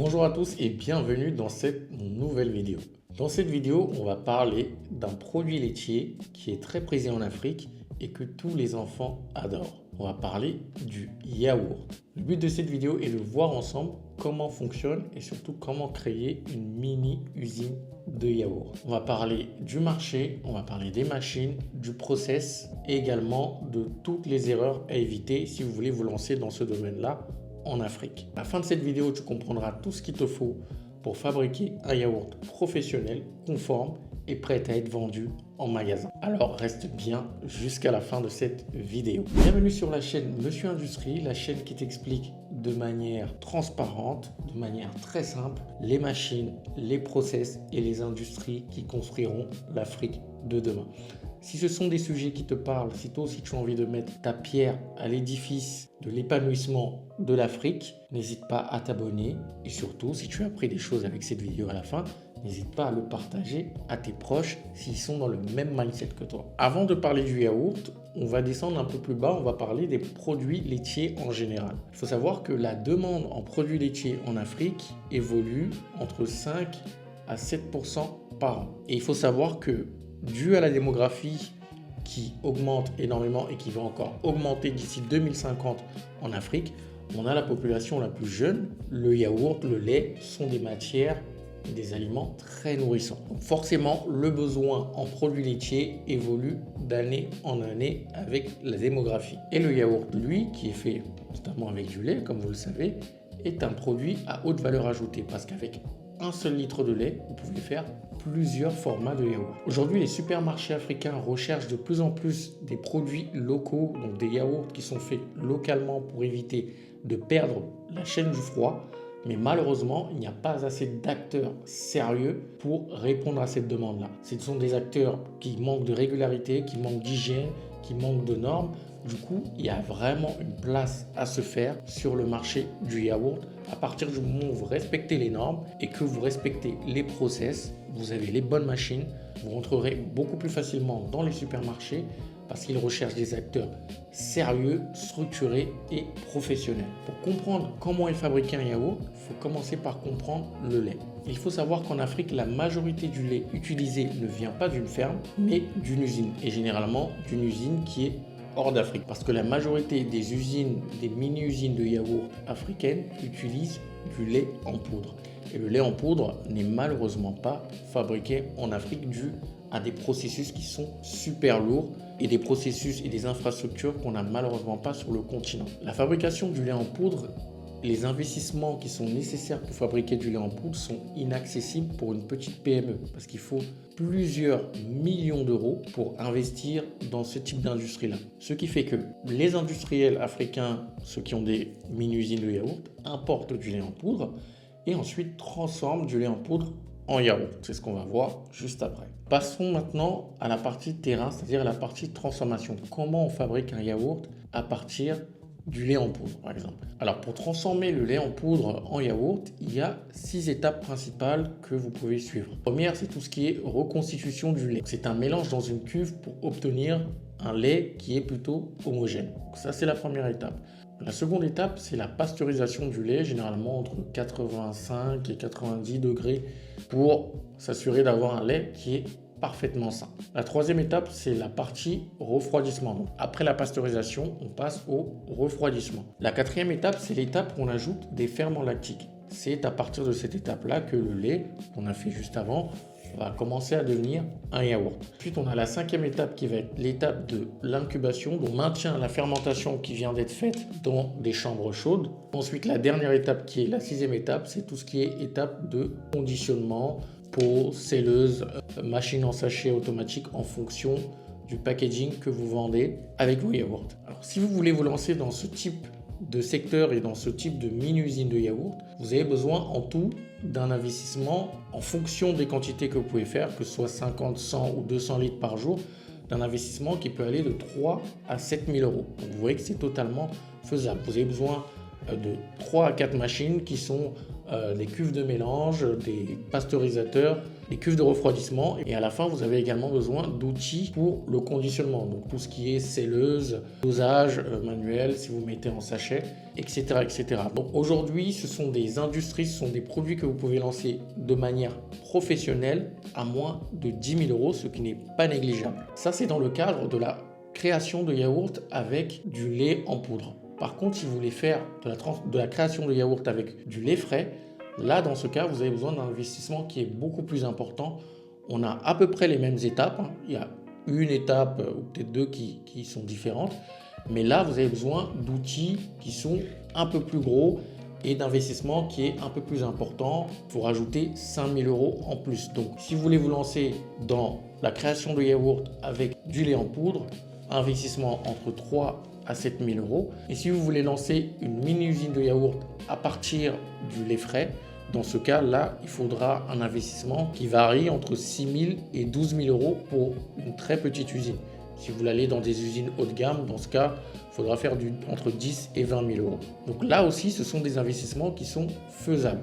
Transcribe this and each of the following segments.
Bonjour à tous et bienvenue dans cette nouvelle vidéo. Dans cette vidéo, on va parler d'un produit laitier qui est très prisé en Afrique et que tous les enfants adorent. On va parler du yaourt. Le but de cette vidéo est de voir ensemble comment fonctionne et surtout comment créer une mini-usine de yaourt. On va parler du marché, on va parler des machines, du process et également de toutes les erreurs à éviter si vous voulez vous lancer dans ce domaine-là en Afrique. À la fin de cette vidéo, tu comprendras tout ce qu'il te faut pour fabriquer un yaourt professionnel, conforme et prêt à être vendu en magasin. Alors reste bien jusqu'à la fin de cette vidéo. Bienvenue sur la chaîne Monsieur Industrie, la chaîne qui t'explique de manière transparente, de manière très simple, les machines, les process et les industries qui construiront l'Afrique de demain. Si ce sont des sujets qui te parlent, si toi aussi tu as envie de mettre ta pierre à l'édifice de l'épanouissement de l'Afrique, n'hésite pas à t'abonner et surtout si tu as appris des choses avec cette vidéo à la fin, n'hésite pas à le partager à tes proches s'ils sont dans le même mindset que toi. Avant de parler du yaourt, on va descendre un peu plus bas, on va parler des produits laitiers en général. Il faut savoir que la demande en produits laitiers en Afrique évolue entre 5 à 7% par an. Et il faut savoir que dû à la démographie qui augmente énormément et qui va encore augmenter d'ici 2050 en Afrique, on a la population la plus jeune. Le yaourt, le lait sont des matières et des aliments très nourrissants. Donc forcément, le besoin en produits laitiers évolue d'année en année avec la démographie. Et le yaourt, lui, qui est fait notamment avec du lait, comme vous le savez, est un produit à haute valeur ajoutée parce qu'avec un seul litre de lait, vous pouvez faire plusieurs formats de yaourt. Aujourd'hui, les supermarchés africains recherchent de plus en plus des produits locaux, donc des yaourts qui sont faits localement pour éviter de perdre la chaîne du froid. Mais malheureusement, il n'y a pas assez d'acteurs sérieux pour répondre à cette demande-là. Ce sont des acteurs qui manquent de régularité, qui manquent d'hygiène, qui manquent de normes. Du coup, il y a vraiment une place à se faire sur le marché du yaourt. À partir du moment où vous respectez les normes et que vous respectez les process, vous avez les bonnes machines, vous rentrerez beaucoup plus facilement dans les supermarchés parce qu'ils recherchent des acteurs sérieux, structurés et professionnels. Pour comprendre comment est fabriqué un yaourt, il faut commencer par comprendre le lait. Il faut savoir qu'en Afrique, la majorité du lait utilisé ne vient pas d'une ferme, mais d'une usine. Et généralement, d'une usine qui est hors d'Afrique. Parce que la majorité des usines, des mini-usines de yaourt africaines utilisent du lait en poudre. Et le lait en poudre n'est malheureusement pas fabriqué en Afrique dû à des processus qui sont super lourds et des processus et des infrastructures qu'on n'a malheureusement pas sur le continent. La fabrication du lait en poudre, les investissements qui sont nécessaires pour fabriquer du lait en poudre sont inaccessibles pour une petite PME parce qu'il faut plusieurs millions d'euros pour investir dans ce type d'industrie-là. Ce qui fait que les industriels africains, ceux qui ont des mini-usines de yaourt, importent du lait en poudre et ensuite transforment du lait en poudre en yaourt. C'est ce qu'on va voir juste après. Passons maintenant à la partie terrain, c'est-à-dire à la partie transformation. Comment on fabrique un yaourt à partir du lait en poudre, par exemple. Alors, pour transformer le lait en poudre en yaourt, il y a 6 étapes principales que vous pouvez suivre. La première, c'est tout ce qui est reconstitution du lait. C'est un mélange dans une cuve pour obtenir un lait qui est plutôt homogène. Donc ça, c'est la première étape. La seconde étape, c'est la pasteurisation du lait, généralement entre 85 et 90 degrés, pour s'assurer d'avoir un lait qui est parfaitement sain. La troisième étape, c'est la partie refroidissement. Donc, après la pasteurisation, on passe au refroidissement. La quatrième étape, c'est l'étape où on ajoute des ferments lactiques. C'est à partir de cette étape-là que le lait qu'on a fait juste avant va commencer à devenir un yaourt. Ensuite, on a la cinquième étape qui va être l'étape de l'incubation. On maintient la fermentation qui vient d'être faite dans des chambres chaudes. Ensuite, la dernière étape qui est la sixième étape, c'est tout ce qui est étape de conditionnement, pot, selleuse, machine en sachet automatique en fonction du packaging que vous vendez avec vos yaourts. Alors, si vous voulez vous lancer dans ce type de secteur et dans ce type de mini-usine de yaourt, vous avez besoin en tout d'un investissement en fonction des quantités que vous pouvez faire, que ce soit 50, 100 ou 200 litres par jour, d'un investissement qui peut aller de 3 à 7 000 euros. Donc vous voyez que c'est totalement faisable. Vous avez besoin de 3 à 4 machines qui sont des cuves de mélange, des pasteurisateurs, des cuves de refroidissement. Et à la fin, vous avez également besoin d'outils pour le conditionnement. Donc tout ce qui est selleuse, dosage manuel, si vous mettez en sachet, etc. etc. Donc aujourd'hui, ce sont des industries, ce sont des produits que vous pouvez lancer de manière professionnelle à moins de 10 000 €, ce qui n'est pas négligeable. Ça, c'est dans le cadre de la création de yaourts avec du lait en poudre. Par contre, si vous voulez faire de la création de yaourt avec du lait frais, là, dans ce cas, vous avez besoin d'un investissement qui est beaucoup plus important. On a à peu près les mêmes étapes. Il y a une étape ou peut-être deux qui sont différentes. Mais là, vous avez besoin d'outils qui sont un peu plus gros et d'investissement qui est un peu plus important. Il faut rajouter 5 000 € en plus. Donc, si vous voulez vous lancer dans la création de yaourt avec du lait en poudre, investissement entre 3 à 7 000 €. Et si vous voulez lancer une mini-usine de yaourt à partir du lait frais, dans ce cas-là, il faudra un investissement qui varie entre 6 000 et 12 000 € pour une très petite usine. Si vous voulez aller dans des usines haut de gamme, dans ce cas, il faudra faire entre 10 et 20 000 €. Donc là aussi, ce sont des investissements qui sont faisables.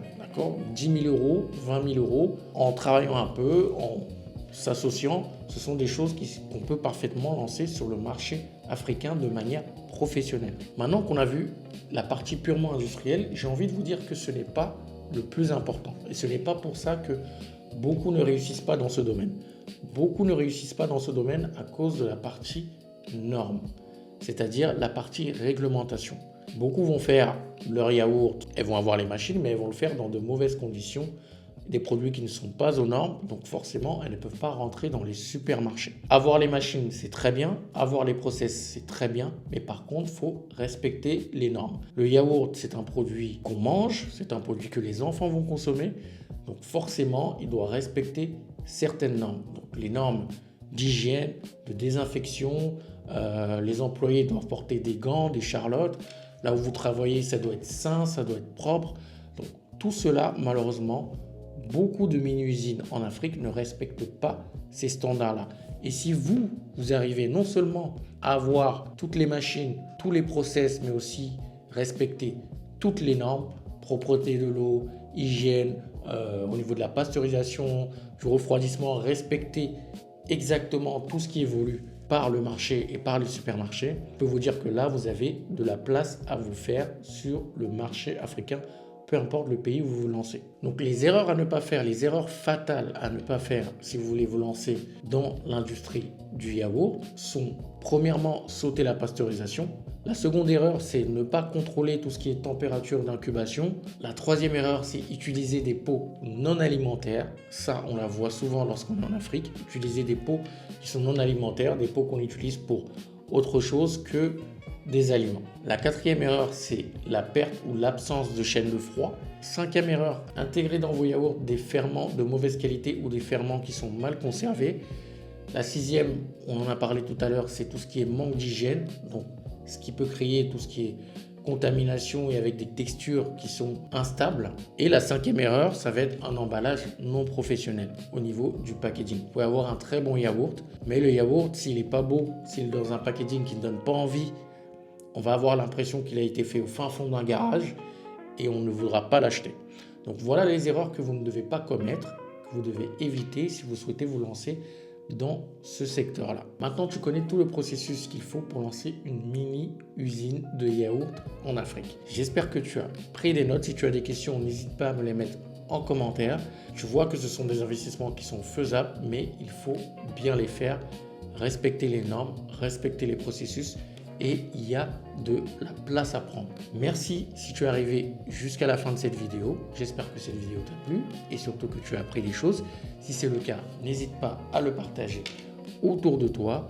10 000 €, 20 000 € en travaillant un peu, en s'associant, ce sont des choses qu'on peut parfaitement lancer sur le marché africain de manière professionnelle. Maintenant qu'on a vu la partie purement industrielle, j'ai envie de vous dire que ce n'est pas le plus important. Et ce n'est pas pour ça que beaucoup ne réussissent pas dans ce domaine. Beaucoup ne réussissent pas dans ce domaine à cause de la partie normes, c'est-à-dire la partie réglementation. Beaucoup vont faire leur yaourt, elles vont avoir les machines, mais elles vont le faire dans de mauvaises conditions, des produits qui ne sont pas aux normes, donc forcément, elles ne peuvent pas rentrer dans les supermarchés. Avoir les machines, c'est très bien. Avoir les process, c'est très bien. Mais par contre, il faut respecter les normes. Le yaourt, c'est un produit qu'on mange, c'est un produit que les enfants vont consommer. Donc forcément, il doit respecter certaines normes. Donc les normes d'hygiène, de désinfection, les employés doivent porter des gants, des charlottes. Là où vous travaillez, ça doit être sain, ça doit être propre. Donc tout cela, malheureusement, beaucoup de mini-usines en Afrique ne respectent pas ces standards-là. Et si vous arrivez non seulement à avoir toutes les machines, tous les process, mais aussi respecter toutes les normes, propreté de l'eau, hygiène, au niveau de la pasteurisation, du refroidissement, respecter exactement tout ce qui évolue par le marché et par les supermarchés, je peux vous dire que là, vous avez de la place à vous faire sur le marché africain, peu importe le pays où vous vous lancez. Donc les erreurs à ne pas faire, les erreurs fatales à ne pas faire si vous voulez vous lancer dans l'industrie du yaourt sont premièrement sauter la pasteurisation. La seconde erreur, c'est ne pas contrôler tout ce qui est température d'incubation. La troisième erreur, c'est utiliser des pots non alimentaires. Ça, on la voit souvent lorsqu'on est en Afrique. Utiliser des pots qui sont non alimentaires, des pots qu'on utilise pour autre chose que des aliments. La quatrième erreur, c'est la perte ou l'absence de chaîne de froid. Cinquième erreur, intégrer dans vos yaourts des ferments de mauvaise qualité ou des ferments qui sont mal conservés. La sixième, on en a parlé tout à l'heure, c'est tout ce qui est manque d'hygiène, donc ce qui peut créer tout ce qui est contamination et avec des textures qui sont instables. Et la cinquième erreur, ça va être un emballage non professionnel au niveau du packaging. Vous pouvez avoir un très bon yaourt, mais le yaourt, s'il n'est pas beau, s'il est dans un packaging qui ne donne pas envie, on va avoir l'impression qu'il a été fait au fin fond d'un garage et on ne voudra pas l'acheter. Donc voilà les erreurs que vous ne devez pas commettre, que vous devez éviter si vous souhaitez vous lancer dans ce secteur-là. Maintenant, tu connais tout le processus qu'il faut pour lancer une mini-usine de yaourt en Afrique. J'espère que tu as pris des notes. Si tu as des questions, n'hésite pas à me les mettre en commentaire. Tu vois que ce sont des investissements qui sont faisables, mais il faut bien les faire, respecter les normes, respecter les processus. Et il y a de la place à prendre. Merci si tu es arrivé jusqu'à la fin de cette vidéo. J'espère que cette vidéo t'a plu et surtout que tu as appris des choses. Si c'est le cas, n'hésite pas à le partager autour de toi.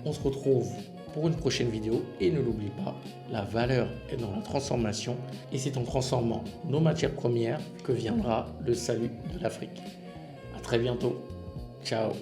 On se retrouve pour une prochaine vidéo et ne l'oublie pas, la valeur est dans la transformation et c'est en transformant nos matières premières que viendra le salut de l'Afrique. À très bientôt. Ciao.